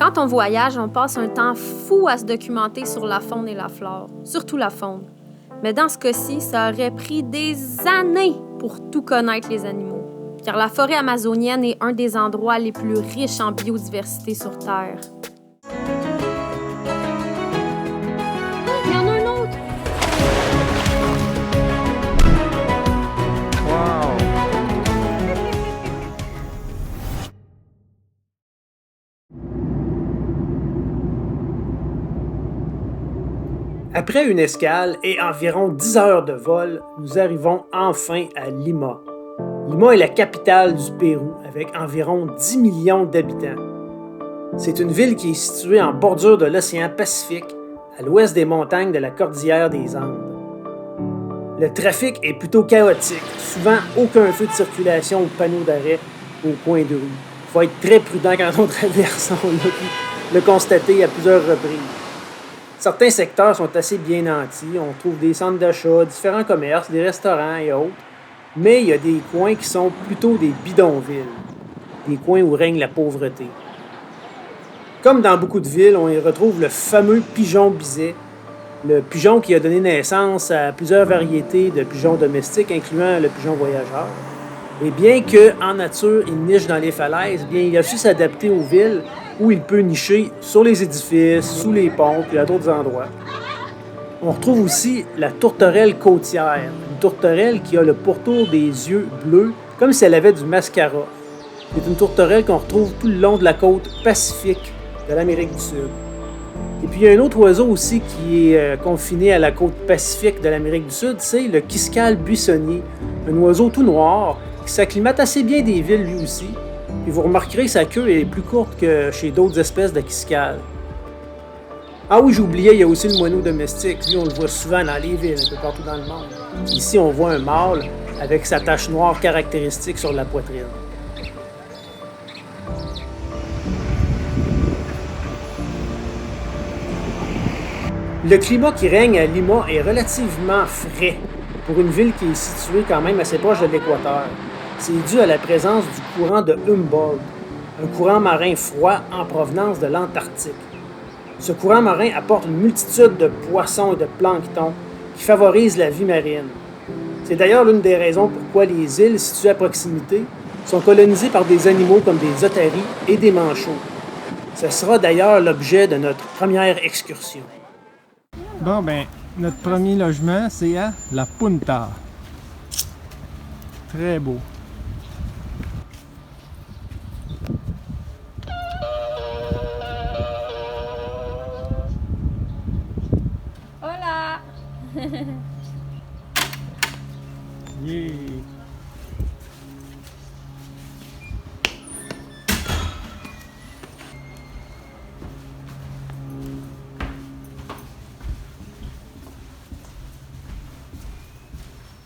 Quand on voyage, on passe un temps fou à se documenter sur la faune et la flore, surtout la faune. Mais dans ce cas-ci, ça aurait pris des années pour tout connaître les animaux, car la forêt amazonienne est un des endroits les plus riches en biodiversité sur Terre. Il y en a un autre! Wow! Après une escale et environ 10 heures de vol, nous arrivons enfin à Lima. Lima est la capitale du Pérou, avec environ 10 millions d'habitants. C'est une ville qui est située en bordure de l'océan Pacifique, à l'ouest des montagnes de la cordillère des Andes. Le trafic est plutôt chaotique, souvent aucun feu de circulation ou panneau d'arrêt au coin de rue. Il faut être très prudent quand on traverse, on l'a pu le constater à plusieurs reprises. Certains secteurs sont assez bien nantis, on trouve des centres d'achat, différents commerces, des restaurants et autres, mais il y a des coins qui sont plutôt des bidonvilles, des coins où règne la pauvreté. Comme dans beaucoup de villes, on y retrouve le fameux pigeon biset, le pigeon qui a donné naissance à plusieurs variétés de pigeons domestiques, incluant le pigeon voyageur. Et bien qu'en nature, il niche dans les falaises, bien il a su s'adapter aux villes où il peut nicher sur les édifices, sous les ponts, puis à d'autres endroits. On retrouve aussi la tourterelle côtière, une tourterelle qui a le pourtour des yeux bleus, comme si elle avait du mascara. C'est une tourterelle qu'on retrouve tout le long de la côte pacifique de l'Amérique du Sud. Et puis il y a un autre oiseau aussi qui est confiné à la côte pacifique de l'Amérique du Sud, c'est le Quiscale buissonnier, un oiseau tout noir qui s'acclimate assez bien des villes lui aussi. Et vous remarquerez que sa queue est plus courte que chez d'autres espèces de quiscales. Ah oui, j'oubliais, il y a aussi le moineau domestique. Lui, on le voit souvent dans les villes, un peu partout dans le monde. Ici, on voit un mâle avec sa tache noire caractéristique sur la poitrine. Le climat qui règne à Lima est relativement frais pour une ville qui est située quand même assez proche de l'équateur. C'est dû à la présence du courant de Humboldt, un courant marin froid en provenance de l'Antarctique. Ce courant marin apporte une multitude de poissons et de plancton qui favorisent la vie marine. C'est d'ailleurs l'une des raisons pourquoi les îles situées à proximité sont colonisées par des animaux comme des otaries et des manchots. Ce sera d'ailleurs l'objet de notre première excursion. Bon, ben, notre premier logement, c'est à La Punta. Très beau. Hola! Yeah.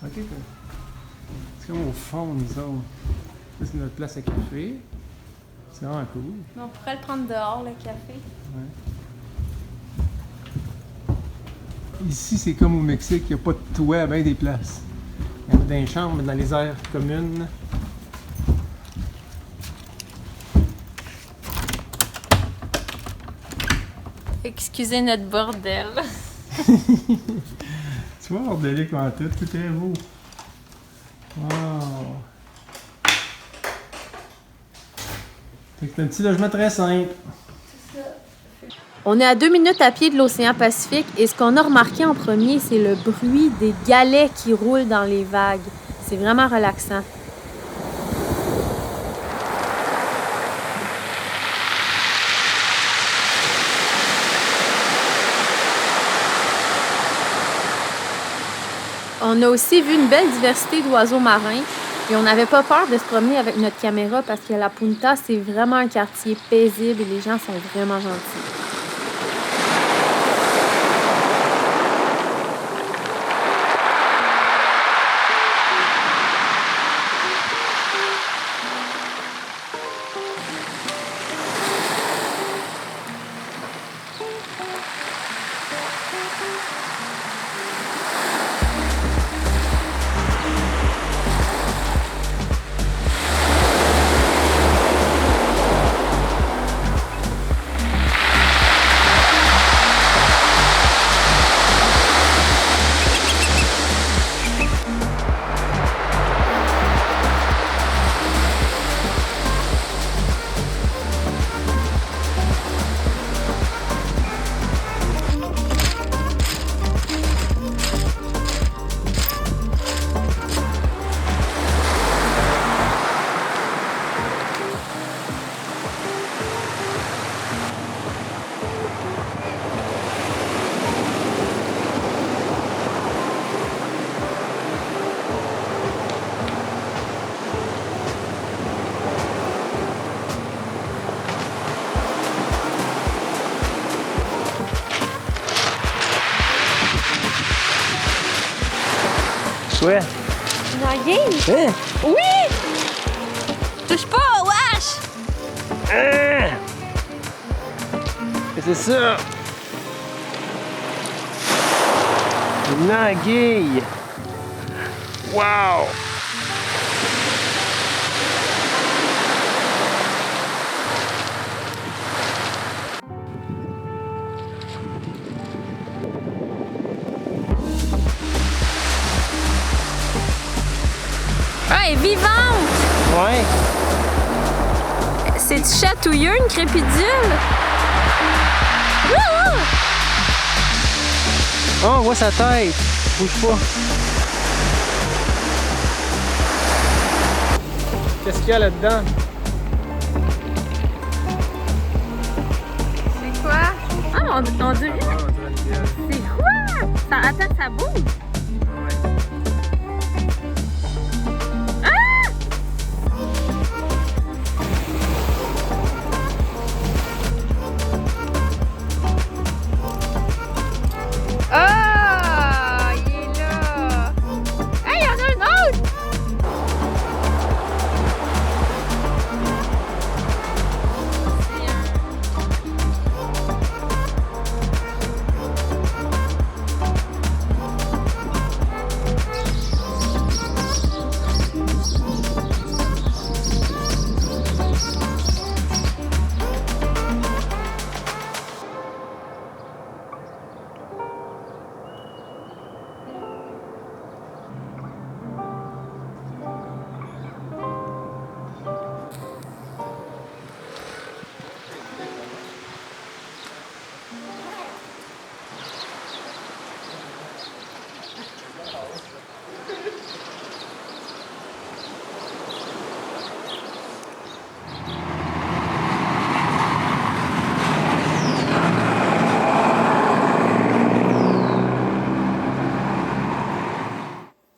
Ok, c'est comme au fond, nous autres. Ça, c'est notre place à café. C'est vraiment cool. On pourrait le prendre dehors, le café. Ouais. Ici, c'est comme au Mexique, il n'y a pas de toit à bien des places. Il y en a dans les chambres, mais dans les aires communes. Excusez notre bordel. Tu vois, bordélique en tout est beau. Wow! Fait que c'est un petit logement très simple. On est à 2 minutes à pied de l'océan Pacifique et ce qu'on a remarqué en premier, c'est le bruit des galets qui roulent dans les vagues. C'est vraiment relaxant. On a aussi vu une belle diversité d'oiseaux marins et on n'avait pas peur de se promener avec notre caméra parce que La Punta, c'est vraiment un quartier paisible et les gens sont vraiment gentils. Ouais. Une anguille? Hein? Oui! Touche pas, wesh! Ah! C'est ça! Une anguille! Wow! Ah, elle est vivante! Ouais! C'est-tu chatouilleux, une crépidule? Ah! Oh, on voit sa tête! Bouge pas! Qu'est-ce qu'il y a là-dedans? C'est quoi? Ah, on dirait... C'est quoi? Ça, attends, ça bouge! Ah! Il est là! Hey, il y en a un autre!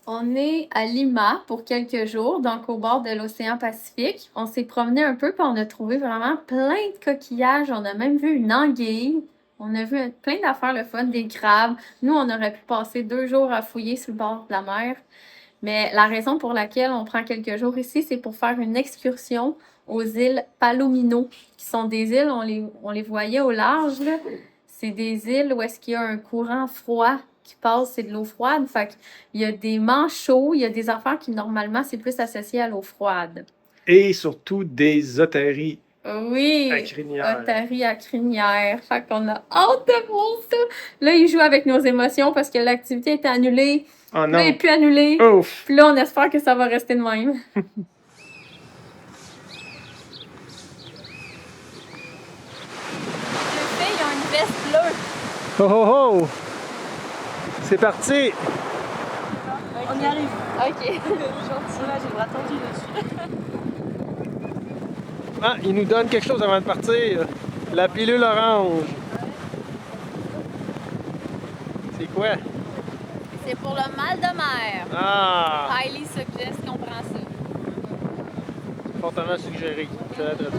On est à Lima pour quelques jours, donc au bord de l'océan Pacifique. On s'est promené un peu puis on a trouvé vraiment plein de coquillages. On a même vu une anguille. On a vu plein d'affaires le fun, des crabes. Nous, on aurait pu passer 2 jours à fouiller sur le bord de la mer. Mais la raison pour laquelle on prend quelques jours ici, c'est pour faire une excursion aux îles Palomino, qui sont des îles, on les voyait au large, là. C'est des îles où est-ce qu'il y a un courant froid qui passe, c'est de l'eau froide. Fait qu'il y a des manchots, il y a des affaires qui, normalement, c'est plus associé à l'eau froide. Et surtout des otaries Oui, à crinière. otaries à crinière. Fait qu'on a hâte de voir ça. Là, il joue avec nos émotions parce que l'activité était annulée. Oh Là, non! elle n'est plus annulée. Ouf! Puis là, on espère que ça va rester de même. Les filles ont une veste bleue. Oh oh oh! C'est parti! On y arrive. OK. Gentil, là, j'ai le bras tendu dessus. Ah, il nous donne quelque chose avant de partir. La pilule orange. C'est quoi? C'est pour le mal de mer. Ah! Highly suggest qu'on prend ça. Fortement suggéré. Je l'adresse.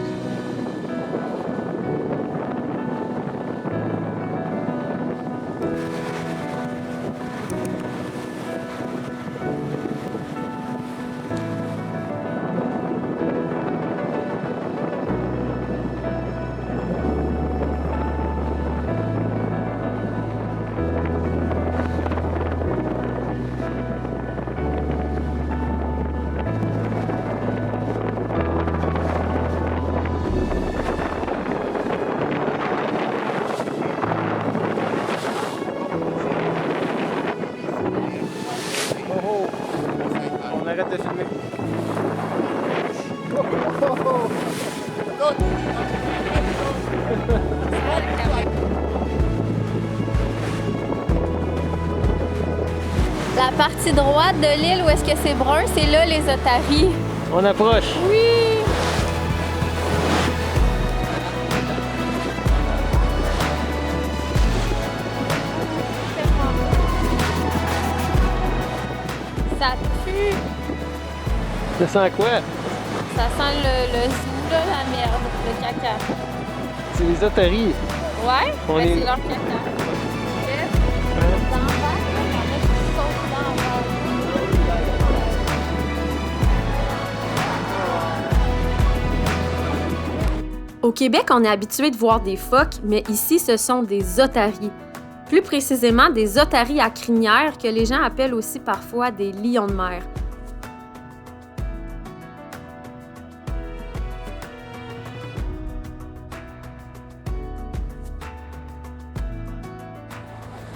On arrête de filmer. La partie droite de l'île où est-ce que c'est brun, c'est là les otaries. On approche. Oui! Ça pue! Ça sent quoi? Ça sent le zoo, là, la merde, le caca. C'est les otaries. Ouais? On Mais est- c'est leur caca. Dans le bac, là, il y en a qui sautent dans le bac. Au Québec, on est habitué de voir des phoques, mais ici, ce sont des otaries. Plus précisément, des otaries à crinière que les gens appellent aussi parfois des lions de mer.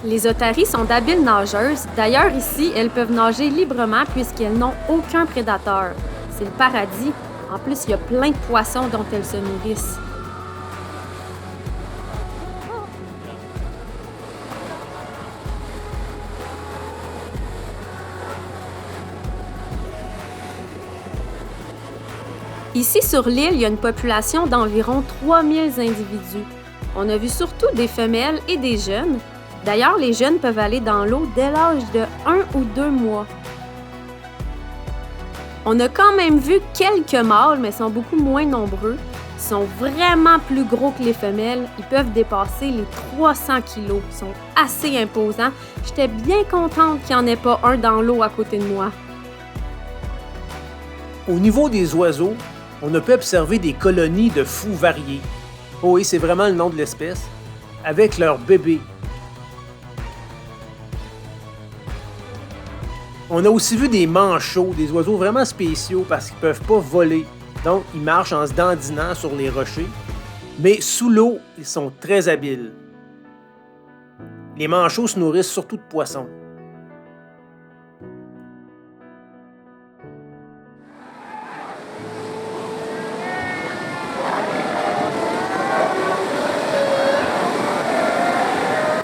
Les otaries sont d'habiles nageuses. D'ailleurs, ici, elles peuvent nager librement puisqu'elles n'ont aucun prédateur. C'est le paradis. En plus, il y a plein de poissons dont elles se nourrissent. Ici, sur l'île, il y a une population d'environ 3000 individus. On a vu surtout des femelles et des jeunes. D'ailleurs, les jeunes peuvent aller dans l'eau dès l'âge de 1 ou 2 mois. On a quand même vu quelques mâles, mais ils sont beaucoup moins nombreux. Ils sont vraiment plus gros que les femelles. Ils peuvent dépasser les 300 kilos. Ils sont assez imposants. J'étais bien contente qu'il n'y en ait pas un dans l'eau à côté de moi. Au niveau des oiseaux, on a pu observer des colonies de fous variés. Oh oui, c'est vraiment le nom de l'espèce. Avec leurs bébés. On a aussi vu des manchots, des oiseaux vraiment spéciaux parce qu'ils ne peuvent pas voler. Donc, ils marchent en se dandinant sur les rochers. Mais sous l'eau, ils sont très habiles. Les manchots se nourrissent surtout de poissons.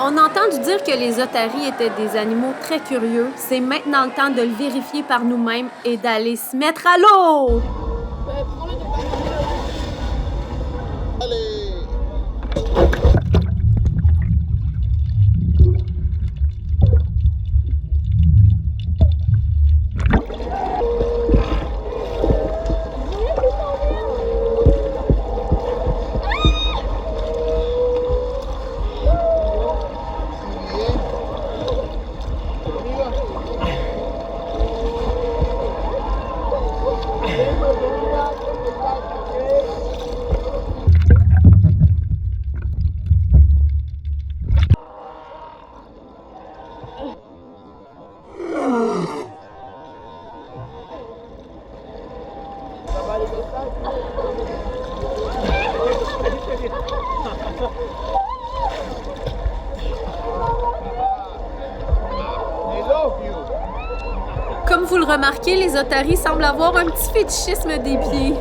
On a entendu dire que les otaries étaient des animaux très curieux. C'est maintenant le temps de le vérifier par nous-mêmes et d'aller se mettre à l'eau! Comme vous le remarquez, les otaries semblent avoir un petit fétichisme des pieds.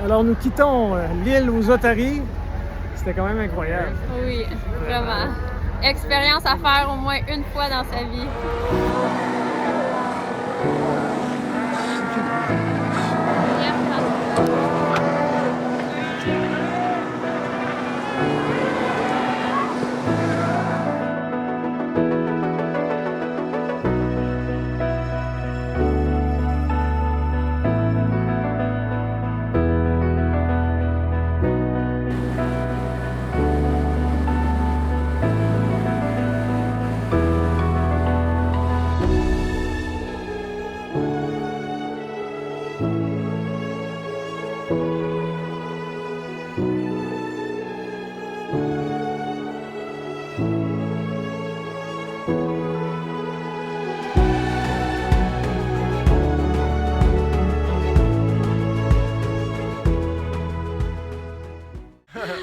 Alors nous quittons l'île aux otaries. C'était quand même incroyable. Oui, vraiment. Expérience à faire au moins une fois dans sa vie.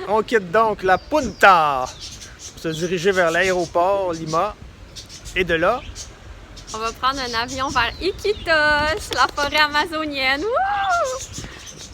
On quitte donc la Punta pour se diriger vers l'aéroport Lima. Et de là, On va prendre un avion vers Iquitos, la forêt amazonienne. Wouh!